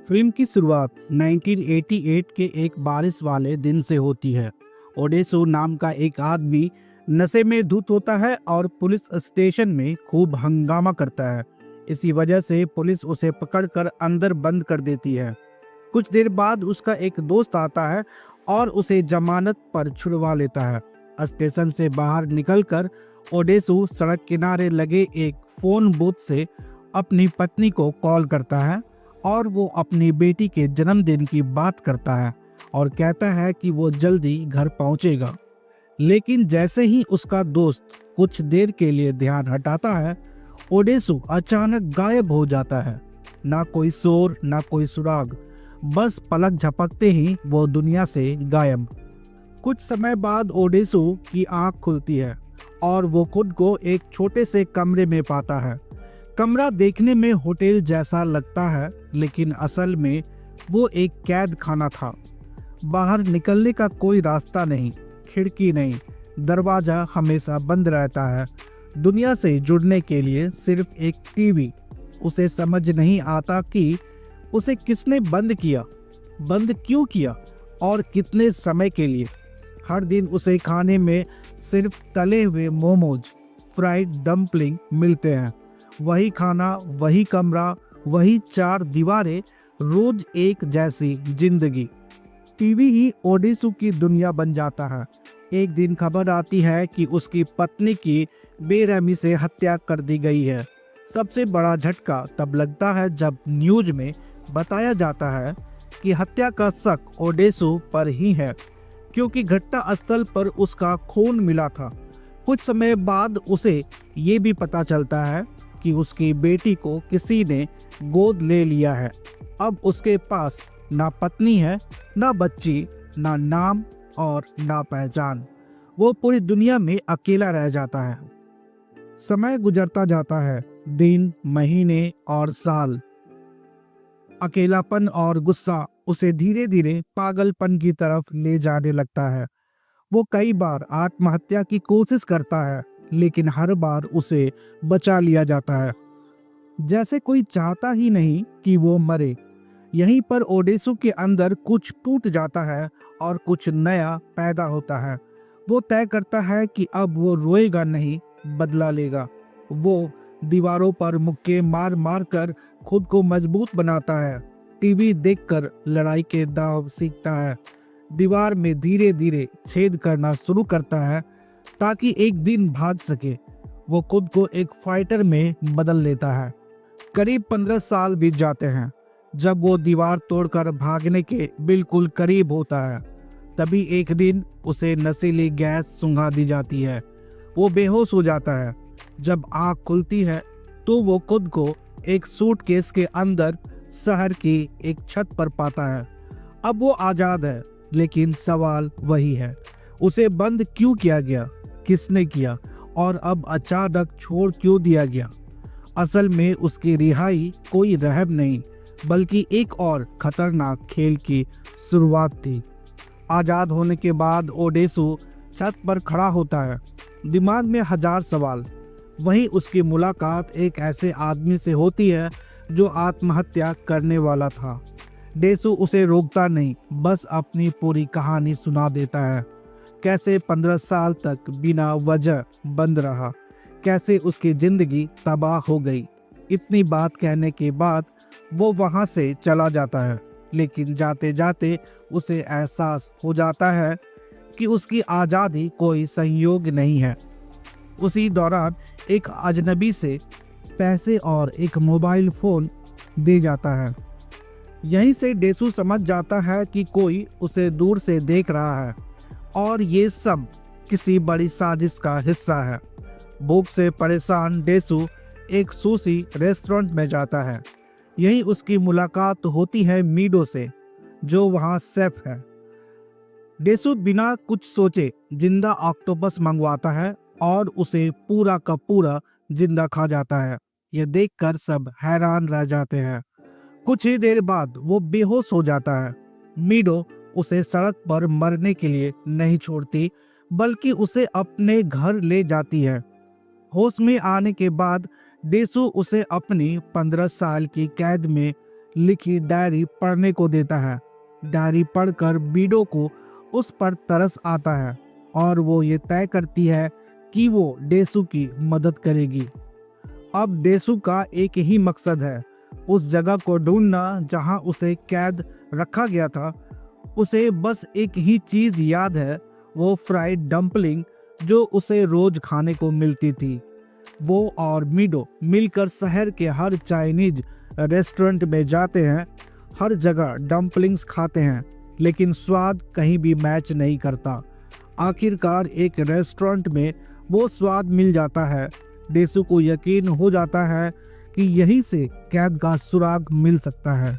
Film की शुरुआत 1988 के एक बारिश वाले दिन से होती है। ओडेसो नाम का एक आदमी नशे में धुत होता है और पुलिस स्टेशन में खूब हंगामा करता है। इसी वजह से पुलिस उसे पकड़कर अंदर बंद कर देती है। कुछ देर बाद उसका एक दोस्त आता है और उसे जमानत पर छुड़वा लेता है। स्टेशन से बाहर निकलकर ओडेसो सड़क किनारे लगे एक फोन बूथ से अपनी पत्नी को कॉल करता है और वो अपनी बेटी के जन्मदिन की बात करता है और कहता है कि वो जल्दी घर पहुंचेगा। लेकिन जैसे ही उसका दोस्त कुछ देर के लिए ध्यान हटाता है, ओडेसो अचानक गायब हो जाता है। ना कोई शोर, ना कोई सुराग, बस पलक झपकते ही वो दुनिया से गायब। कुछ समय बाद ओडेसो की आंख खुलती है और वो खुद को एक छोटे से कमरे में पाता है। कमरा देखने में होटल जैसा लगता है, लेकिन असल में वो एक कैद खाना था। बाहर निकलने का कोई रास्ता नहीं, खिड़की नहीं, दरवाजा हमेशा बंद रहता है। दुनिया से जुड़ने के लिए सिर्फ एक टीवी। उसे समझ नहीं आता कि उसे किसने बंद किया, बंद क्यों किया और कितने समय के लिए। हर दिन उसे खाने में सिर्फ तले हुए मोमोज, फ्राइड डम्पलिंग मिलते हैं। वही खाना, वही कमरा, वही चार दीवारें, रोज एक जैसी जिंदगी। टीवी ही ओडेसो की दुनिया बन जाता है। एक दिन खबर आती है कि उसकी पत्नी की बेरहमी से हत्या कर दी गई है। सबसे बड़ा झटका तब लगता है जब न्यूज में बताया जाता है कि हत्या का शक ओडेसो पर ही है, क्योंकि घटना स्थल पर उसका खून मिला था। कुछ समय बाद उसे ये भी पता चलता है कि उसकी बेटी को किसी ने गोद ले लिया है। अब उसके पास ना पत्नी है, ना बच्ची, ना नाम और ना पहचान। वो पूरी दुनिया में अकेला रह जाता है। समय गुजरता जाता है, दिन, महीने और साल। अकेलापन और गुस्सा उसे धीरे धीरे पागलपन की तरफ ले जाने लगता है। वो कई बार आत्महत्या की कोशिश करता है, लेकिन हर बार उसे बचा लिया जाता है। जैसे कोई चाहता ही नहीं कि वो मरे। यहीं पर ओडेसो के अंदर कुछ टूट जाता है और कुछ नया पैदा होता है। वो तय करता है कि अब वो रोएगा नहीं, बदला लेगा। वो दीवारों पर मुक्के मार मार कर खुद को मजबूत बनाता है। टीवी देखकर लड़ाई के दाव सीखता है। दीवार में धीरे धीरे छेद करना शुरू करता है ताकि एक दिन भाग सके। वो खुद को एक फाइटर में बदल लेता है। करीब 15 साल बीत जाते हैं। जब वो दीवार तोड़कर भागने के बिल्कुल करीब होता है, तभी एक दिन उसे नशीली गैस सूंघा दी जाती है। वो बेहोश हो जाता है। जब आँख खुलती है तो वो खुद को एक सूटकेस के अंदर शहर की एक छत पर पाता है। अब वो आज़ाद है, लेकिन सवाल वही है, उसे बंद क्यों किया गया, किसने किया और अब अचानक छोड़ क्यों दिया गया। असल में उसकी रिहाई कोई रहब नहीं, बल्कि एक और खतरनाक खेल की शुरुआत थी। आज़ाद होने के बाद ओडेसो छत पर खड़ा होता है, दिमाग में हजार सवाल। वहीं उसकी मुलाकात एक ऐसे आदमी से होती है जो आत्महत्या करने वाला था। डेसो उसे रोकता नहीं, बस अपनी पूरी कहानी सुना देता है। कैसे 15 साल तक बिना वजह बंद रहा, कैसे उसकी जिंदगी तबाह हो गई। इतनी बात कहने के बाद वो वहाँ से चला जाता है, लेकिन जाते जाते उसे एहसास हो जाता है कि उसकी आज़ादी कोई संयोग नहीं है। उसी दौरान एक अजनबी से पैसे और एक मोबाइल फ़ोन दे जाता है। यहीं से डेसू समझ जाता है कि कोई उसे दूर से देख रहा है और ये सब किसी बड़ी साजिश का हिस्सा है। भूख से परेशान डेसू एक सुशी रेस्टोरेंट में जाता है। यहीं उसकी मुलाकात होती है मीडो से, जो वहाँ शेफ है। डेसू बिना कुछ सोचे जिंदा ऑक्टोपस मंगवाता है और उसे पूरा का पूरा जिंदा खा जाता है। यह देखकर सब हैरान रह जाते हैं। कुछ ही देर बाद वो बेहोश हो जाता है। मीडो उसे सड़क पर मरने के लिए नहीं छोड़ती, बल्कि उसे अपने घर ले जाती है। होश में आने के बाद डेसू उसे अपनी 15 साल की कैद में लिखी डायरी पढ़ने को देता है। डायरी पढ़कर मीडो को उस पर तरस आता है और वो ये तय करती है कि वो डेसू की मदद करेगी। अब डेसू का एक ही मकसद है, उस जगह को ढूंढना जहां उसे कैद रखा गया था। उसे बस एक ही चीज याद है, वो फ्राइड डंपलिंग जो उसे रोज खाने को मिलती थी। वो और मीडो मिलकर शहर के हर चाइनीज रेस्टोरेंट में जाते हैं, हर जगह डंपलिंग्स खाते हैं, लेकिन स्वाद कहीं भी मैच नहीं करता। आखिरकार एक रेस्टोरेंट में वो स्वाद मिल जाता है। डेसू को यकीन हो जाता है कि यहीं से कैद का सुराग मिल सकता है।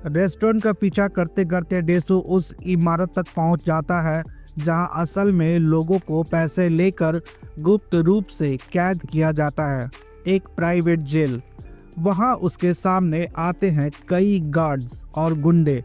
रेस्टोरेंट का पीछा करते करते डेसू उस इमारत तक पहुंच जाता है जहां असल में लोगों को पैसे लेकर गुप्त रूप से कैद किया जाता है, एक प्राइवेट जेल। वहां उसके सामने आते हैं कई गार्ड्स और गुंडे।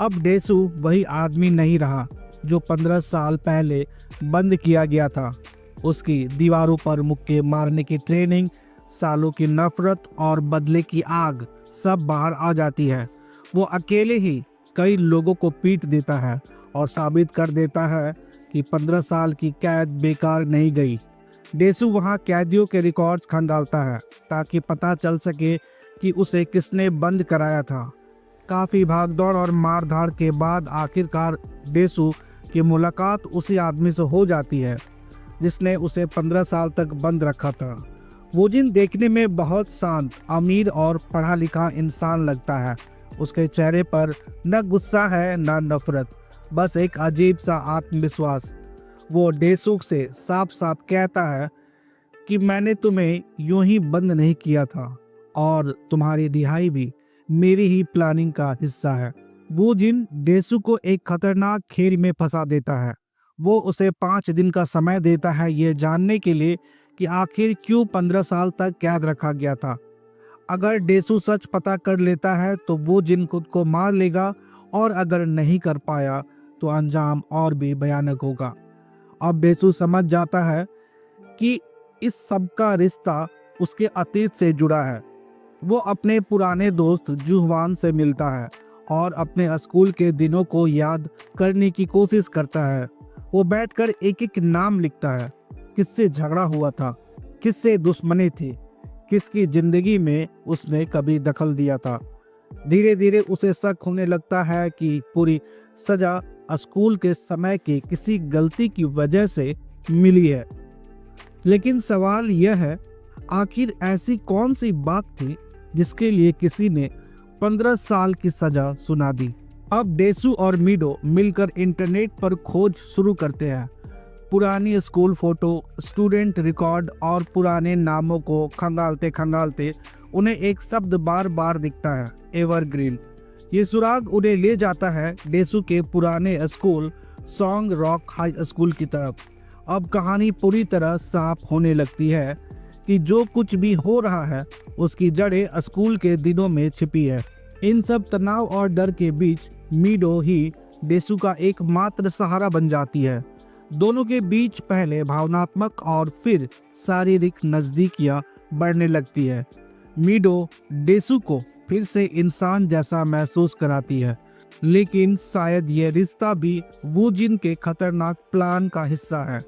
अब डेसू वही आदमी नहीं रहा जो 15 साल पहले बंद किया गया था। उसकी दीवारों पर मुक्के मारने की ट्रेनिंग, सालों की नफरत और बदले की आग सब बाहर आ जाती है। वो अकेले ही कई लोगों को पीट देता है और साबित कर देता है कि 15 साल की कैद बेकार नहीं गई। डेसू वहाँ कैदियों के रिकॉर्ड्स खंगालता है ताकि पता चल सके कि उसे किसने बंद कराया था। काफ़ी भागदौड़ और मारधाड़ के बाद आखिरकार डेसू की मुलाकात उसी आदमी से हो जाती है जिसने उसे 15 साल तक बंद रखा था। वो जिन देखने में बहुत शांत, अमीर और पढ़ा लिखा इंसान लगता है। उसके चेहरे पर न गुस्सा है न नफरत, बस एक अजीब सा आत्मविश्वास। वो डेसू से साफ साफ कहता है कि मैंने तुम्हें यूं ही बंद नहीं किया था और तुम्हारी रिहाई भी मेरी ही प्लानिंग का हिस्सा है। वो जिन डेसू को एक खतरनाक खेल में फंसा देता है। वो उसे 5 दिन का समय देता है ये जानने के लिए कि आखिर क्यों 15 साल तक कैद रखा गया था। अगर डेसू सच पता कर लेता है तो वो जिन खुद को मार लेगा, और अगर नहीं कर पाया तो अंजाम और भी भयानक होगा। अब डेसू समझ जाता है कि इस सब का रिश्ता उसके अतीत से जुड़ा है। वो अपने पुराने दोस्त जुहवान से मिलता है और अपने स्कूल के दिनों को याद करने की कोशिश करता है। वो बैठकर एक एक नाम लिखता है, किससे झगड़ा हुआ था, किससे दुश्मनी थी, किसकी जिंदगी में उसने कभी दखल दिया था। धीरे धीरे उसे शक होने लगता है कि पूरी सजा स्कूल के समय की किसी गलती की वजह से मिली है। लेकिन सवाल यह है, आखिर ऐसी कौन सी बात थी जिसके लिए किसी ने 15 साल की सजा सुना दी। अब डेसू और मीडो मिलकर इंटरनेट पर खोज शुरू करते हैं। पुरानी स्कूल फोटो, स्टूडेंट रिकॉर्ड और पुराने नामों को खंगालते खंगालते उन्हें एक शब्द बार बार दिखता है, एवरग्रीन। ये सुराग उन्हें ले जाता है डेसू के पुराने school song rock high school की तरफ। अब कहानी पूरी तरह साफ होने लगती है कि जो कुछ भी हो रहा है उसकी जड़ें स्कूल के दिनों में छिपी है। इन सब तनाव और डर के बीच मीडो ही डेसू का एकमात्र सहारा बन जाती है। दोनों के बीच पहले भावनात्मक और फिर शारीरिक नज़दीकियां बढ़ने लगती है। मीडो डेसू को फिर से इंसान जैसा महसूस कराती है, लेकिन शायद यह रिश्ता भी वूजिन के खतरनाक प्लान का हिस्सा है।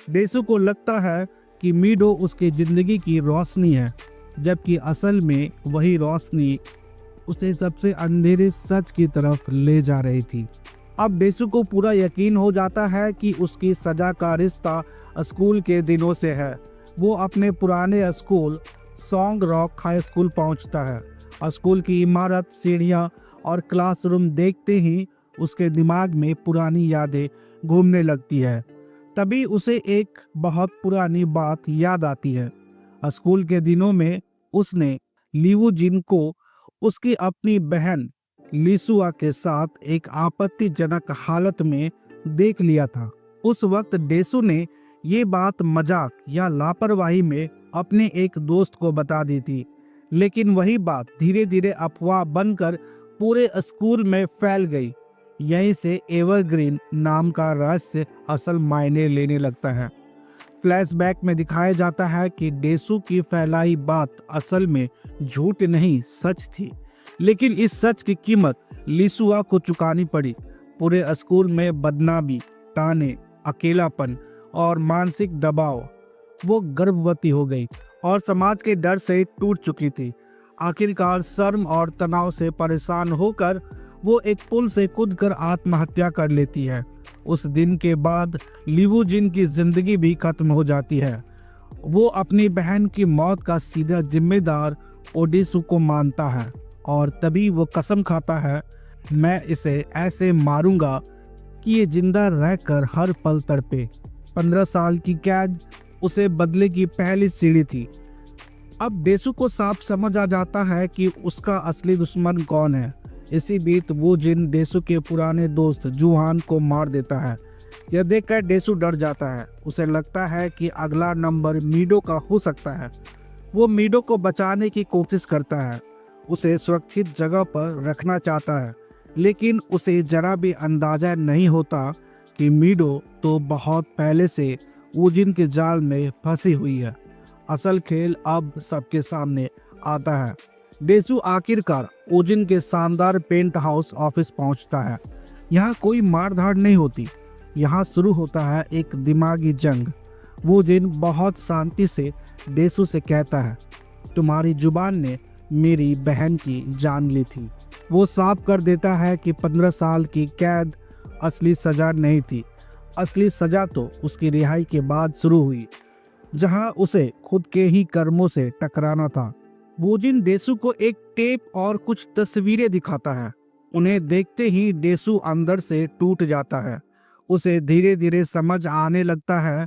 डेसू को लगता है कि मीडो उसकी जिंदगी की रोशनी है, जबकि असल में वही रोशनी उसे सबसे अंधेरे सच की तरफ ले जा रही थी। अब डेसू को पूरा यकीन हो जाता है कि उसकी सजा का रिश्ता स्कूल के दिनों से है। वो अपने पुराने school song rock high school पहुंचता है। स्कूल की इमारत, सीढ़ियां और क्लासरूम देखते ही उसके दिमाग में पुरानी यादें घूमने लगती है। तभी उसे एक बहुत पुरानी बात याद आती है। स्कूल के दिनों में उसने लिवू जिन को उसकी अपनी बहन लिसुआ के साथ एक आपत्तिजनक हालत में देख लिया था। उस वक्त डेसू ने ये बात मजाक या लापरवाही में अपने एक दोस्त को बता दी थी, लेकिन वही बात धीरे धीरे अफवाह बनकर पूरे स्कूल में फैल गई। यहीं से एवरग्रीन नाम का रहस्य असल मायने लेने लगता है। फ्लैशबैक में दिखाया जाता है कि डेसू की फैलाई बात असल में झूठ नहीं, सच थी। लेकिन इस सच की कीमत लिसुआ को चुकानी पड़ी। पूरे स्कूल में बदनामी, ताने, अकेलापन और मानसिक दबाव। वो गर्भवती हो गई और समाज के डर से टूट चुकी थी। आखिरकार शर्म और तनाव से परेशान होकर वो एक पुल से कूदकर आत्महत्या कर लेती है। उस दिन के बाद लिवुजिन की जिंदगी भी खत्म हो जाती है। वो अपनी बहन की मौत का सीधा जिम्मेदार ओडेसु को मानता है और तभी वो कसम खाता है, मैं इसे ऐसे मारूंगा कि ये जिंदा रहकर हर पल तड़पे। 15 साल की कैद उसे बदले की पहली सीढ़ी थी। अब डेसु को साफ समझ आ जाता है कि उसका असली दुश्मन कौन है। इसी बीच वो जिन डेसु के पुराने दोस्त जुहान को मार देता है। यह देखकर डेसु डर जाता है। उसे लगता है कि अगला नंबर मीडो का हो सकता है। वो मीडो को बचाने की कोशिश करता है, उसे सुरक्षित जगह पर रखना चाहता है, लेकिन उसे जरा भी अंदाजा नहीं होता कि मीडो तो बहुत पहले से वुजिन के जाल में फंसी हुई है। असल खेल अब सबके सामने आता है। डेसु आखिरकार वुजिन के शानदार पेंट हाउस ऑफिस पहुंचता है। यहाँ कोई मारधाड़ नहीं होती, यहाँ शुरू होता है एक दिमागी जंग। वुजिन बहुत शांति से डेसु से कहता है, तुम्हारी जुबान ने मेरी बहन की जान ली थी। वो साफ कर देता है कि 15 साल की कैद असली सजा नहीं थी। असली सजा तो उसकी रिहाई के बाद शुरू हुई, जहां उसे खुद के ही कर्मों से टकराना था। वुजिन डेसु को एक टेप और कुछ तस्वीरें दिखाता है। उन्हें देखते ही डेसु अंदर से टूट जाता है। उसे धीरे धीरे समझ आने लगता है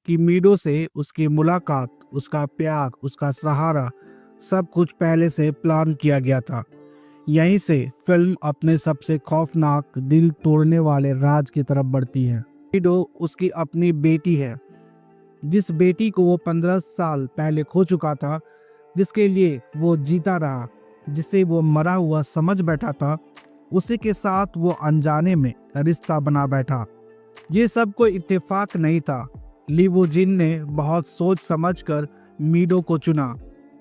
कि मीडो से उसकी मुलाकात, उसका प्यार, उसका सहारा, सब कुछ पहले से प्लान किया गया था। यहीं से फिल्म अपने सबसे खौफनाक, दिल तोड़ने वाले राज की तरफ बढ़ती है। मीडो उसकी अपनी बेटी है, जिस बेटी को वो 15 साल पहले खो चुका था, जिसके लिए वो जीता रहा, जिसे वो मरा हुआ समझ बैठा था, उसी के साथ वो अनजाने में रिश्ता बना बैठा। ये सब कोई इत्तेफाक नहीं था। लिवुजिन ने बहुत सोच समझकर मीडो को चुना,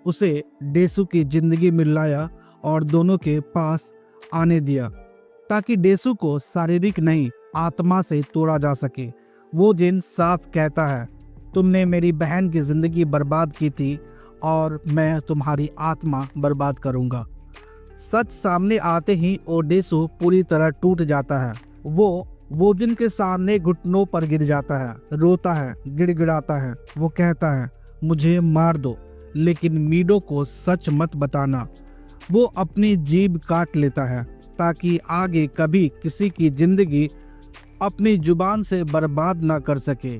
उसे डेसु की जिंदगी में लाया और दोनों के पास आने दिया, ताकि डेसु को शारीरिक नहीं, आत्मा से तोड़ा जा सके। वो जिन साफ कहता है, तुमने मेरी बहन की जिंदगी बर्बाद की थी और मैं तुम्हारी आत्मा बर्बाद करूंगा। सच सामने आते ही ओडेसु पूरी तरह टूट जाता है। वो वुजिन के सामने घुटनों पर गिर जाता है, रोता है, गिड़गिड़ाता है। वो कहता है, मुझे मार दो, लेकिन मीडो को सच मत बताना। वो अपनी जीभ काट लेता है ताकि आगे कभी किसी की जिंदगी अपनी जुबान से बर्बाद ना कर सके।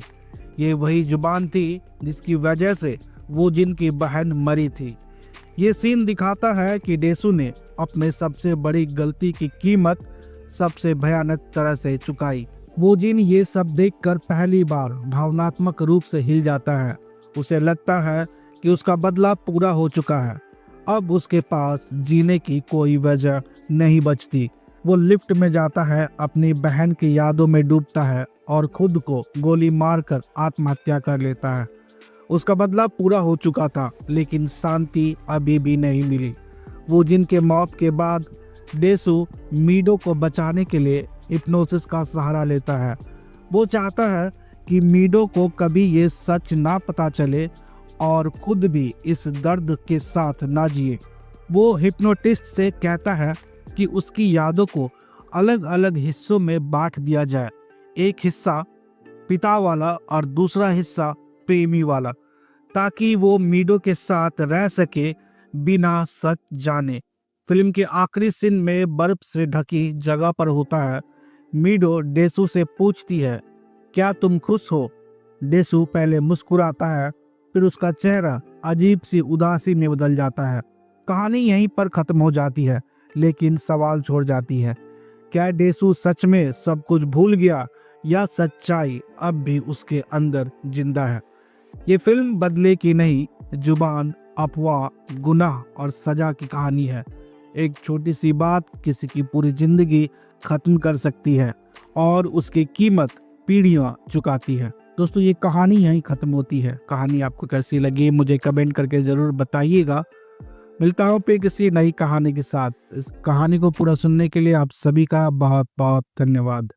ये वही जुबान थी जिसकी वजह से वुजिन की बहन मरी थी। ये सीन दिखाता है कि डेसु ने अपने सबसे बड़ी गलती की कीमत सबसे भयानक तरह से चुकाई। वुजिन ये सब देखकर पहली बार भावनात्मक रूप से हिल जाता है। उसे लगता है कि उसका बदला पूरा हो चुका है। अब उसके पास जीने की कोई वजह नहीं बचती। वो लिफ्ट में जाता है, अपनी बहन की यादों में डूबता है और खुद को गोली मारकर आत्महत्या कर लेता है। उसका बदला पूरा हो चुका था, लेकिन शांति अभी भी नहीं मिली। वुजिन के मौत के बाद डेसु मीडो को बचाने के लिए हिप्नोसिस का सहारा लेता है। वो चाहता है कि मीडो को कभी ये सच ना पता चले और खुद भी इस दर्द के साथ ना जिए। वो हिप्नोटिस्ट से कहता है कि उसकी यादों को अलग अलग हिस्सों में बांट दिया जाए, एक हिस्सा पिता वाला और दूसरा हिस्सा प्रेमी वाला, ताकि वो मीडो के साथ रह सके बिना सच जाने। फिल्म के आखिरी सीन में बर्फ से ढकी जगह पर होता है। मीडो डेसु से पूछती है, क्या तुम खुश हो? डेसु पहले मुस्कुराता है, फिर उसका चेहरा अजीब सी उदासी में बदल जाता है। कहानी यहीं पर खत्म हो जाती है, लेकिन सवाल छोड़ जाती है, क्या डेसु सच में सब कुछ भूल गया या सच्चाई अब भी उसके अंदर जिंदा है? ये फिल्म बदले की नहीं, जुबान, अफवाह, गुनाह और सजा की कहानी है। एक छोटी सी बात किसी की पूरी जिंदगी खत्म कर सकती है और उसकी कीमत पीढ़ियां चुकाती है। दोस्तों, ये कहानी यहीं खत्म होती है। कहानी आपको कैसी लगी मुझे कमेंट करके ज़रूर बताइएगा। मिलता हूँ फिर किसी नई कहानी के साथ। इस कहानी को पूरा सुनने के लिए आप सभी का बहुत बहुत धन्यवाद।